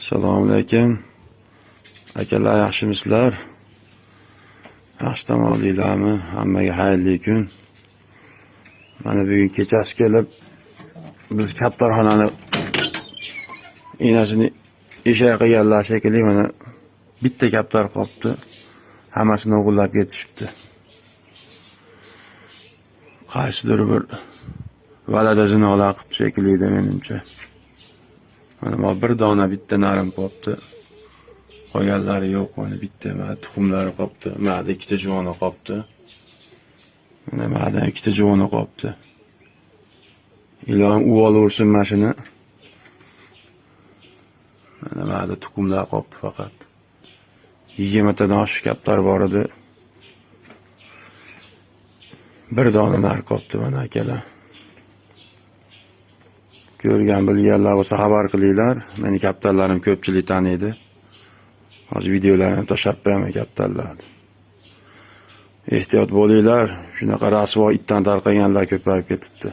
Assalomu alaykum. Akalar, yaxshimisizlar? Yaxshi tomonlilarmi? Hammaga xayrli kun. Mana bugun kechasi kelib biz kaptarxonani enasini eshak qilganlar shekilli, mana bitta kaptar qolibdi. Hammasini o'g'irlab ketishibdi. Qaysidir bir valada zinolar qilib shekilli edi menimcha. Mana bir dona bitta narim qolibdi. Qolganlari yo'q, mana bitta tuxumlari qolibdi. Mana ikkita juvoni qolibdi. Mana ikkita juvoni qolibdi. Ilohim uvolavursin mana shuni. Mana tuxumlar qolibdi faqat. 20 tadan oshiq kaptar bor edi. Bir dona nar qolibdi mana akalar. Ko'rgan bilganlar bo'lsa xabar qilinglar. Meni kaptarlarim ko'pchilik taniydi. Hozir videolarni tashlab beraman kaptarlarni. Ehtiyot bo'linglar. Shunaqa rasvo itdan tarqaganlar ko'payib ketibdi.